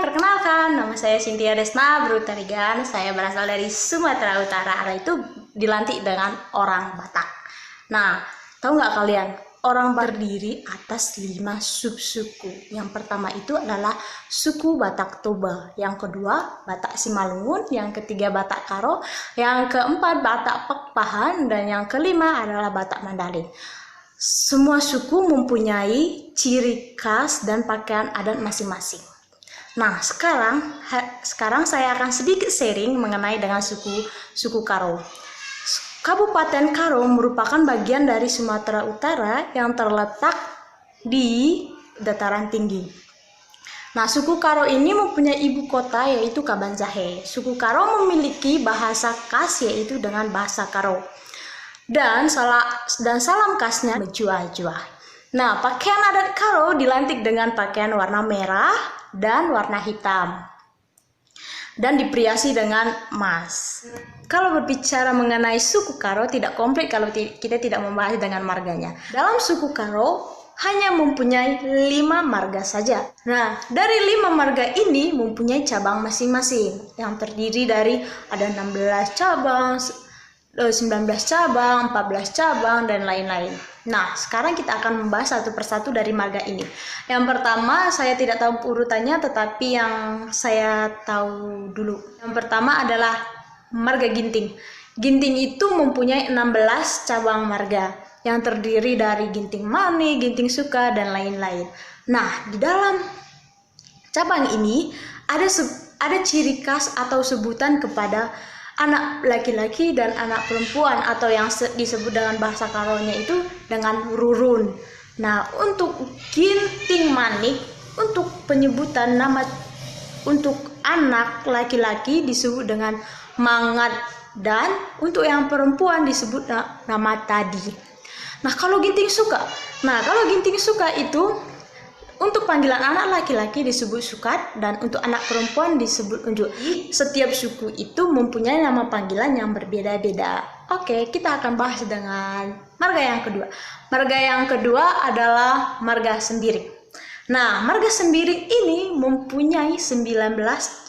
perkenalkan, nama saya Cynthia Desna Brutarigan. Saya berasal dari Sumatera Utara, itu dilantik dengan orang Batak. Nah, tahu nggak kalian, orang terdiri atas 5 subsuku. Yang pertama itu adalah suku Batak Toba, yang kedua Batak Simalungun, yang ketiga Batak Karo, yang keempat Batak Pekpahan, dan yang kelima adalah Batak Mandalin. Semua suku mempunyai ciri khas dan pakaian adat masing-masing. Nah, sekarang saya akan sedikit sharing mengenai dengan suku Karo. Kabupaten Karo merupakan bagian dari Sumatera Utara yang terletak di dataran tinggi. Nah, suku Karo ini mempunyai ibu kota yaitu Kabanjahe. Suku Karo memiliki bahasa khas yaitu dengan bahasa Karo. Dan salam khasnya berjua-jua. Nah, pakaian adat Karo dilantik dengan pakaian warna merah dan warna hitam dan diperiasi dengan emas. Kalau berbicara mengenai suku Karo tidak komplit kalau kita tidak membahas dengan marganya. Dalam suku Karo hanya mempunyai 5 marga saja. Nah, dari 5 marga ini mempunyai cabang masing-masing yang terdiri dari ada 16 cabang, 19 cabang, 14 cabang, dan lain-lain. Nah, sekarang kita akan membahas satu persatu dari marga ini. Yang pertama, saya tidak tahu urutannya, tetapi yang saya tahu dulu. Yang pertama adalah marga Ginting. Ginting itu mempunyai 16 cabang marga yang terdiri dari Ginting Mani, Ginting Suka, dan lain-lain. Nah, di dalam cabang ini ada ciri khas atau sebutan kepada anak laki-laki dan anak perempuan atau yang disebut dengan bahasa Karonya itu dengan rurun. Nah, untuk Ginting Manik, untuk penyebutan nama untuk anak laki-laki disebut dengan Mangat, dan untuk yang perempuan disebut nama Tadi. Nah, kalau Ginting Suka itu untuk panggilan anak laki-laki disebut Sukat, dan untuk anak perempuan disebut Unjuk. Setiap suku itu mempunyai nama panggilan yang berbeda-beda. Oke, kita akan bahas dengan marga yang kedua. Marga yang kedua adalah marga Sembiring. Nah, marga Sembiring ini mempunyai 19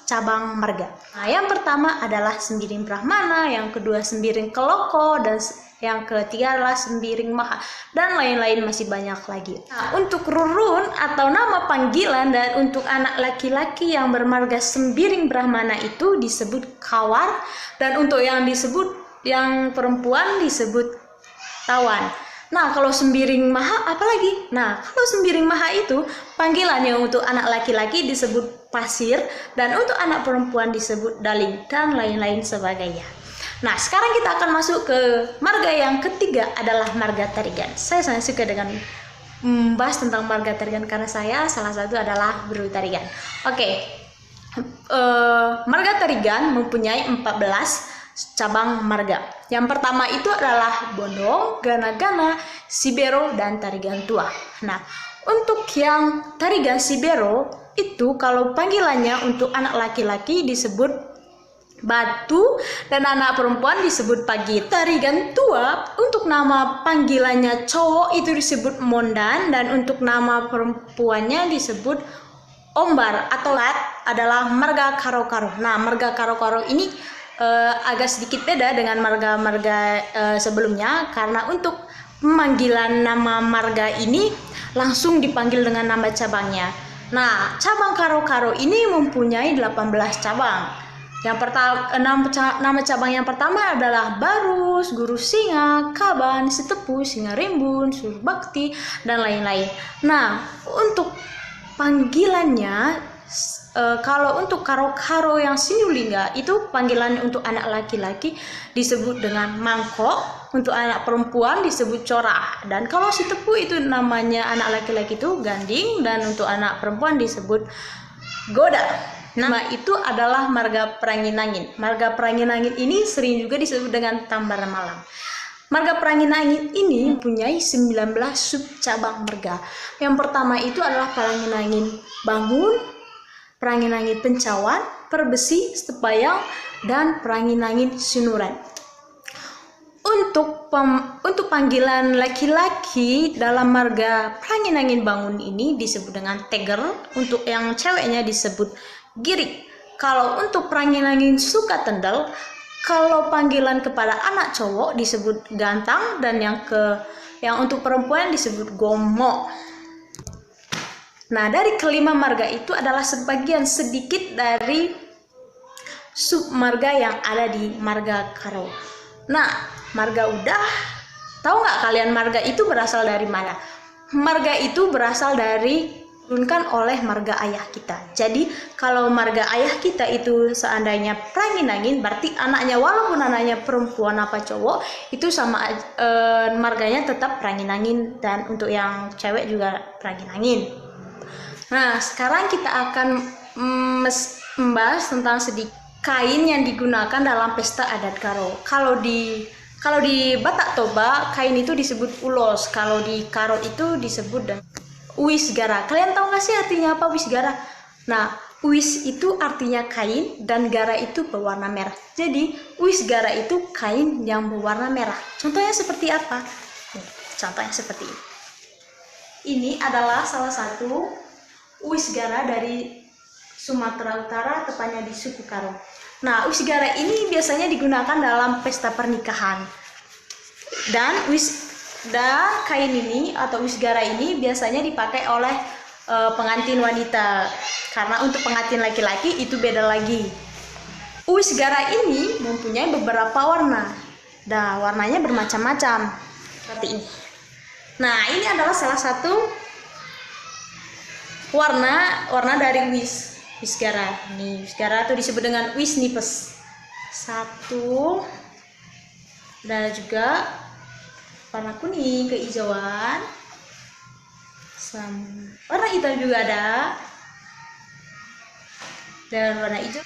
cabang marga. Nah, yang pertama adalah Sembiring Brahmana, yang kedua Sembiring Keloko, dan yang ketiga adalah Sembiring Maha, dan lain-lain masih banyak lagi. Nah, untuk rurun atau nama panggilan dan untuk anak laki-laki yang bermarga Sembiring Brahmana itu disebut Kawar, dan untuk yang perempuan disebut Tawan. Nah, kalau Sembiring Maha apalagi? Nah, kalau Sembiring Maha itu panggilannya untuk anak laki-laki disebut Pasir, dan untuk anak perempuan disebut Daling, dan lain-lain sebagainya. Nah, sekarang kita akan masuk ke marga yang ketiga adalah marga Tarigan. Saya sangat suka dengan membahas tentang marga Tarigan karena saya salah satu adalah Brutarigan. Oke, marga Tarigan mempunyai 14 cabang marga. Yang pertama itu adalah Bondong, Gana-Gana, Sibero, dan Tarigan Tua. Nah, untuk yang Tarigan Sibero itu kalau panggilannya untuk anak laki-laki disebut Batu, dan anak perempuan disebut Pagi. Tarigan Tua untuk nama panggilannya cowok itu disebut Mondan, dan untuk nama perempuannya disebut Ombar atau Lat adalah marga Karo-Karo. Nah, marga Karo-Karo ini agak sedikit beda dengan marga-marga sebelumnya karena untuk pemanggilan nama marga ini langsung dipanggil dengan nama cabangnya. Nah, cabang Karo-Karo ini mempunyai 18 cabang. Yang pertama, nama cabang yang pertama adalah Barus, Guru Singa, Kaban, Sitepu, Singa Rimbun, Surbakti, dan lain-lain. Nah, untuk panggilannya, kalau untuk Karo-Karo yang Sinulingga itu panggilan untuk anak laki-laki disebut dengan Mangkok, untuk anak perempuan disebut Corah, dan kalau Sitepu itu namanya anak laki-laki itu Ganding, dan untuk anak perempuan disebut Goda. Nama itu adalah marga Peranginangin. Marga Peranginangin ini sering juga disebut dengan Tambar Malang. Marga Peranginangin ini mempunyai 19 sub cabang marga. Yang pertama itu adalah Peranginangin Bangun, Peranginangin Pencawan, Perbesi, Setepayang, dan Peranginangin Sinuran. Untuk panggilan laki-laki dalam marga Peranginangin Bangun ini disebut dengan Teger, untuk yang ceweknya disebut girik. Kalau untuk Pranginangin suka tendel, kalau panggilan kepada anak cowok disebut gantang, dan yang untuk perempuan disebut gomo. Nah, dari kelima marga itu adalah sebagian sedikit dari submarga yang ada di marga Karo. Nah, marga udah. Tahu nggak kalian marga itu berasal dari mana? Marga itu berasal dari diturunkan oleh marga ayah kita. Jadi kalau marga ayah kita itu seandainya Pranginangin, berarti anaknya walaupun anaknya perempuan apa cowok itu sama marganya tetap Pranginangin, dan untuk yang cewek juga Pranginangin. Nah, sekarang kita akan membahas tentang sedikit kain yang digunakan dalam pesta adat Karo. Kalau di Batak Toba, kain itu disebut ulos. Kalau di Karo itu disebut wisgara. Kalian tahu nggak sih artinya apa wisgara? Nah, wis itu artinya kain dan gara itu berwarna merah. Jadi wisgara itu kain yang berwarna merah. Contohnya seperti apa? Contohnya seperti ini. Ini adalah salah satu wisgara dari Sumatera Utara, tepatnya di suku Karo. Nah, wisgara ini biasanya digunakan dalam pesta pernikahan. Dan kain ini atau wisgara ini biasanya dipakai oleh pengantin wanita, karena untuk pengantin laki-laki itu beda lagi. Wisgara ini mempunyai beberapa warna, dan warnanya bermacam-macam seperti ini. Nah, ini adalah salah satu warna dari wisgara. Ini wisgara itu disebut dengan wis nipes. Satu, dan juga warna kuning kehijauan, warna hitam juga ada, dan warna hijau.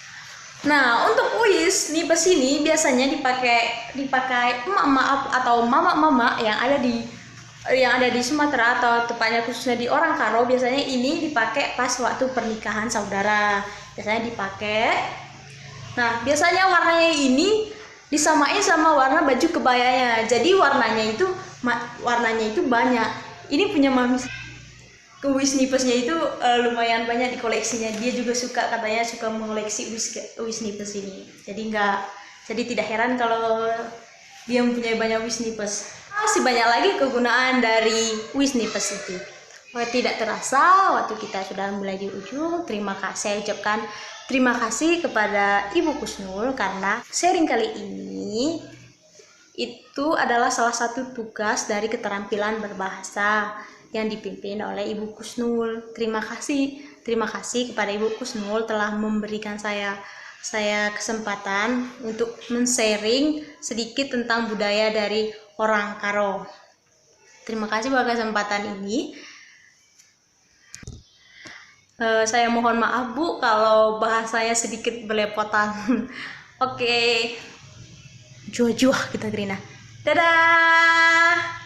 Nah, untuk wis nipes ini biasanya dipakai emak-emak atau mama-mama yang ada di Sumatera, atau tepatnya khususnya di orang Karo. Biasanya ini dipakai pas waktu pernikahan saudara, biasanya dipakai. Nah, biasanya warnanya ini disamain sama warna baju kebayanya. Jadi warnanya itu banyak. Ini punya mami ke wis nipesnya itu lumayan banyak di koleksinya. Dia juga katanya suka mengoleksi wis nipes ini. Jadi tidak heran kalau dia mempunyai banyak wis nipes. Masih banyak lagi kegunaan dari wis nipes itu. Tidak terasa waktu kita sudah mulai di ujung. Saya ucapkan terima kasih kepada Ibu Kusnul karena sharing kali ini itu adalah salah satu tugas dari keterampilan berbahasa yang dipimpin oleh Ibu Kusnul. Terima kasih kepada Ibu Kusnul telah memberikan saya kesempatan untuk men-sharing sedikit tentang budaya dari orang Karo. Terima kasih buat kesempatan ini. Saya mohon maaf Bu kalau bahasanya sedikit belepotan. Oke. Juah-juah kita Grina. Dadah.